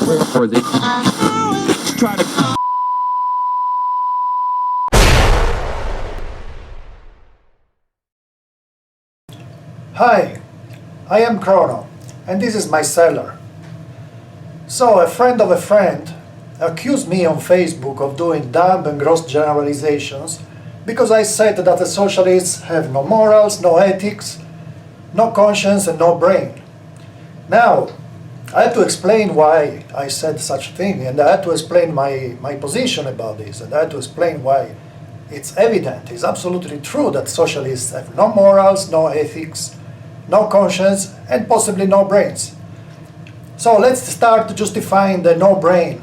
Or they try to. Hi, I am Chrono, and this is my cellar. So, a friend of a friend accused me on Facebook of doing dumb and gross generalizations because I said that the socialists have no morals, no ethics, no conscience and no brain. Now, I have to explain why I said such a thing, and I have to explain my position about this, and I have to explain why it's evident, it's absolutely true that socialists have no morals, no ethics, no conscience, and possibly no brains. So let's start justifying the no brain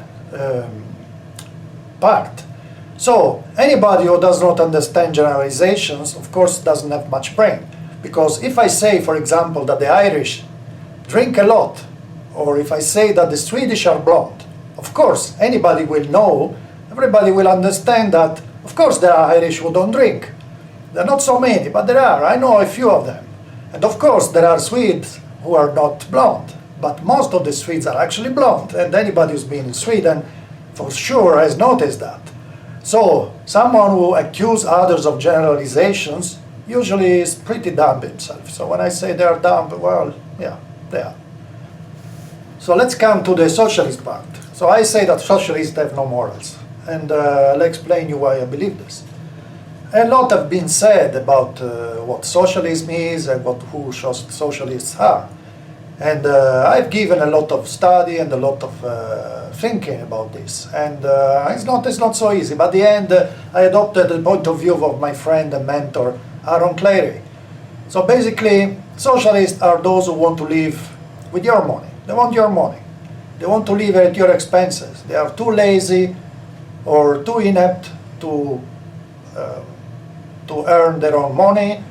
part. So anybody who does not understand generalizations, of course, doesn't have much brain. Because if I say, for example, that the Irish drink a lot, or if I say that the Swedish are blonde, of course, anybody will know, everybody will understand that, of course, there are Irish who don't drink. There are not so many, but there are. I know a few of them. And of course, there are Swedes who are not blonde. But most of the Swedes are actually blonde, and anybody who's been in Sweden for sure has noticed that. So, someone who accuses others of generalizations usually is pretty dumb himself. So when I say they're dumb, well, yeah, they are. So let's come to the socialist part. So I say that socialists have no morals, and I'll explain you why I believe this. A lot have been said about what socialism is and who socialists are. And I've given a lot of study and a lot of thinking about this. And it's not so easy. But at the end, I adopted the point of view of my friend and mentor, Aaron Clary. So basically, socialists are those who want to live with your money. They want your money. They want to live at your expenses. They are too lazy or too inept to earn their own money,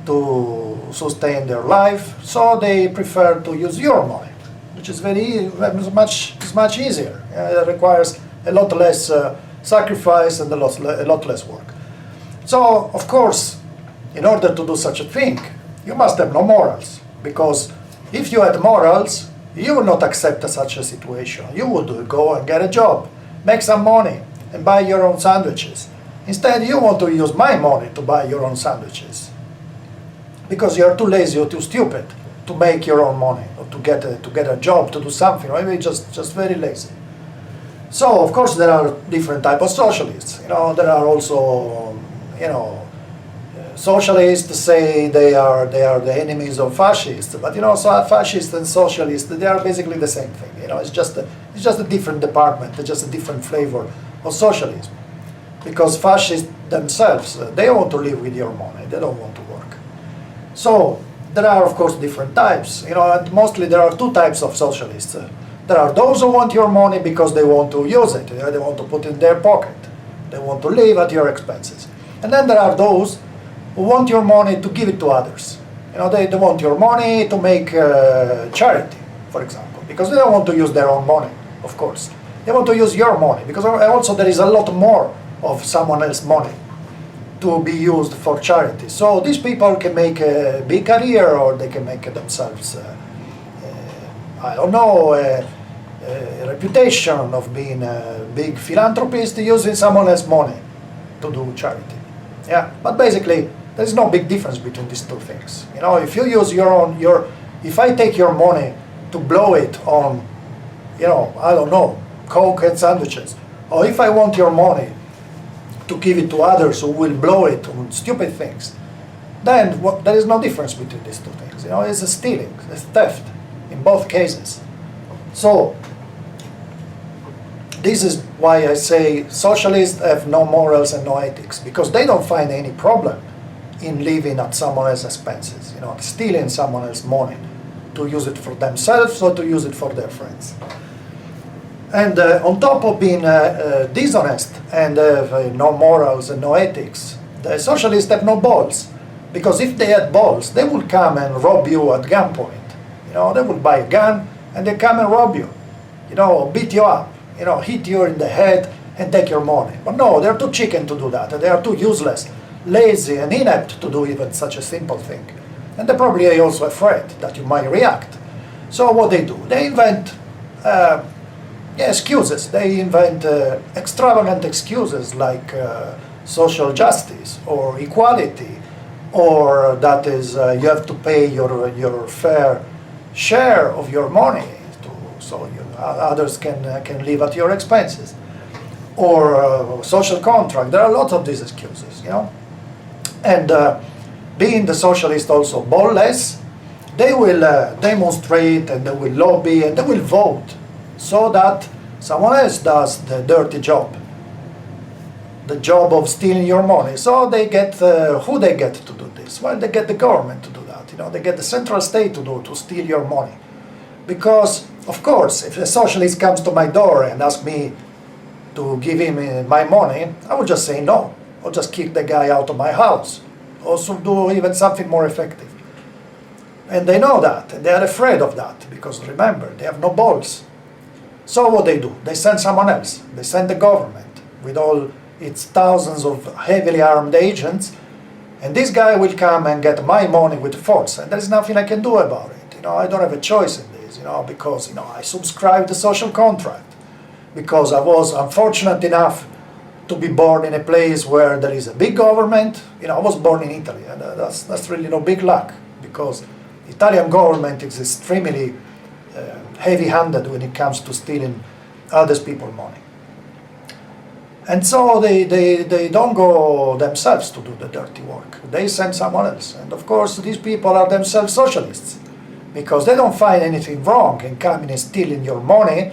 to sustain their life, so they prefer to use your money, which is much easier. It requires a lot less sacrifice and a lot less work. So, of course, in order to do such a thing, you must have no morals, because if you had morals, you would not accept such a situation. You would go and get a job, make some money, and buy your own sandwiches. Instead, you want to use my money to buy your own sandwiches, because you're too lazy or too stupid to make your own money, or to get a job, to do something, or maybe just very lazy. So, of course, there are different types of socialists. There are also, socialists say they are the enemies of fascists, but so fascists and socialists, they are basically the same thing. It's just a different department, it's just a different flavor of socialism. Because fascists themselves, they want to live with your money, they don't want to work. So, there are of course different types, and mostly there are two types of socialists. There are those who want your money because they want to use it, they want to put it in their pocket. They want to live at your expenses. And then there are those who want your money to give it to others. They want your money to make charity, for example, because they don't want to use their own money, of course. They want to use your money, because also there is a lot more of someone else's money to be used for charity. So these people can make a big career, or they can make themselves, I don't know, a reputation of being a big philanthropist using someone else's money to do charity. Yeah, but basically, there's no big difference between these two things. If you use if I take your money to blow it on, I don't know, Coke and sandwiches, or if I want your money to give it to others who will blow it on stupid things, then there is no difference between these two things. It's a stealing, it's theft in both cases. So this is why I say socialists have no morals and no ethics, because they don't find any problem in living at someone else's expenses, stealing someone else's money to use it for themselves or to use it for their friends. And on top of being dishonest and no morals and no ethics, the socialists have no balls. Because if they had balls, they would come and rob you at gunpoint. They would buy a gun and they come and rob you. Beat you up, hit you in the head and take your money. But no, they're too chicken to do that. They are too useless, lazy and inept to do even such a simple thing. And they're probably also afraid that you might react. So what they do, they invent Yeah, excuses. They invent extravagant excuses like social justice or equality, or that is you have to pay your fair share of your money so others can live at your expenses, or social contract. There are a lot of these excuses, you know. And being the socialist also ballless, they will demonstrate and they will lobby and they will vote so that someone else does the dirty job, the job of stealing your money. So they get who they get to do this? Well, they get the government to do that. You know, they get the central state to steal your money, because of course, if a socialist comes to my door and asks me to give him my money, I will just say no. I'll just kick the guy out of my house. Also do even something more effective. And they know that, and they are afraid of that, because remember, they have no balls. So what they do? They send someone else. They send the government with all its thousands of heavily armed agents, and this guy will come and get my money with force, and there's nothing I can do about it. You know, I don't have a choice in this, you know, because, you know, I subscribed the social contract, because I was unfortunate enough to be born in a place where there is a big government. You know, I was born in Italy, and that's really no big luck, because the Italian government is extremely heavy-handed when it comes to stealing other people's money. And so they don't go themselves to do the dirty work. They send someone else. And of course, these people are themselves socialists, because they don't find anything wrong in coming and stealing your money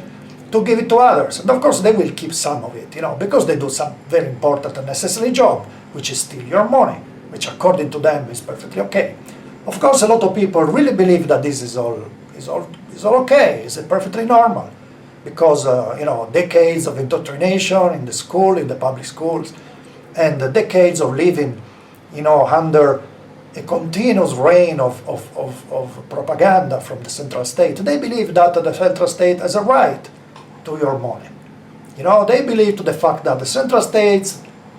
to give it to others. And of course, they will keep some of it, you know, because they do some very important and necessary job, which is steal your money, which according to them is perfectly okay. Of course, a lot of people really believe that this is all okay, it's perfectly normal, because you know, decades of indoctrination in the school, in the public schools, and the decades of living, you know, under a continuous reign of propaganda from the central state. They believe that the central state has a right to your money. You know, they believe to the fact that the central state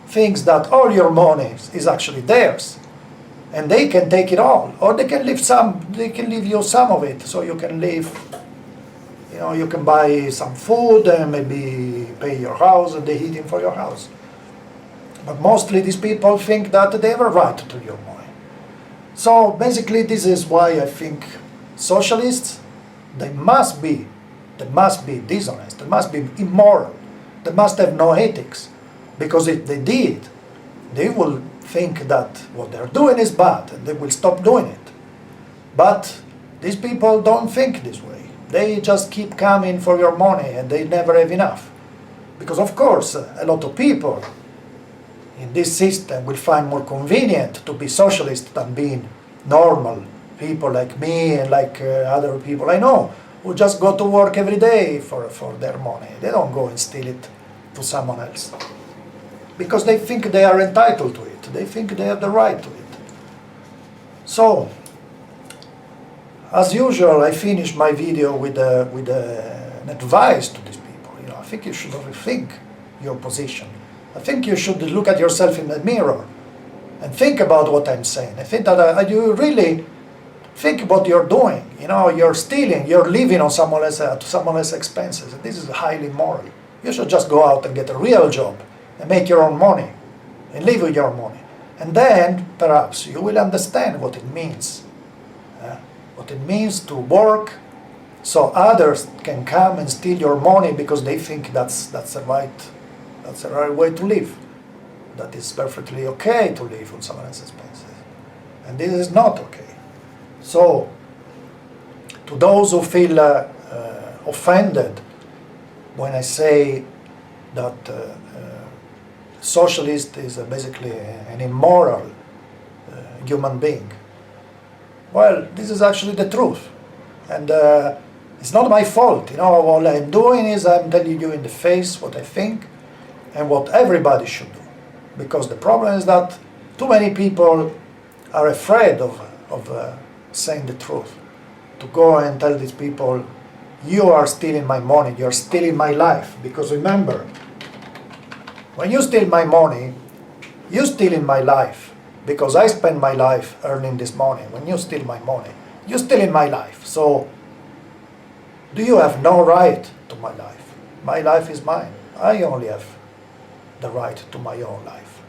thinks that all your money is actually theirs, and they can take it all, or they can leave some. They can leave you some of it, so you can live. You know, you can buy some food and maybe pay your house and the heating for your house. But mostly these people think that they have a right to your money. So basically, this is why I think socialists, they must be dishonest, they must be immoral, they must have no ethics, because if they did, they will think that what they're doing is bad and they will stop doing it. But these people don't think this way. They just keep coming for your money and they never have enough. Because of course, a lot of people in this system will find more convenient to be socialist than being normal people like me and like other people I know, who just go to work every day for their money. They don't go and steal it to someone else, because they think they are entitled to it. They think they have the right to it. So, as usual, I finish my video with an advice to these people. You know, I think you should rethink your position. I think you should look at yourself in the mirror and think about what I'm saying. I think that you really think what you're doing. You know, you're stealing, you're living on someone else's expenses. And this is highly immoral. You should just go out and get a real job and make your own money and live with your money. And then perhaps you will understand what it means. What it means to work so others can come and steal your money because they think that's the right way to live. That is perfectly okay to live on someone else's expenses. And this is not okay. So, to those who feel offended when I say that socialist is basically an immoral human being, well, this is actually the truth. And it's not my fault. You know, all I'm doing is I'm telling you in the face what I think and what everybody should do. Because the problem is that too many people are afraid of saying the truth. To go and tell these people, you are stealing my money, you're stealing my life. Because remember, when you steal my money, you're stealing my life. Because I spend my life earning this money. When you steal my money, you're stealing my life. So, do you have no right to my life? My life is mine. I only have the right to my own life.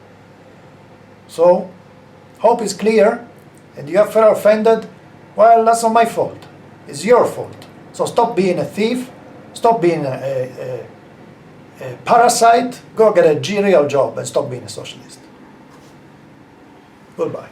So, hope is clear, and you have felt offended. Well, that's not my fault. It's your fault. So stop being a thief. Stop being a parasite. Go get a real job and stop being a socialist. Goodbye.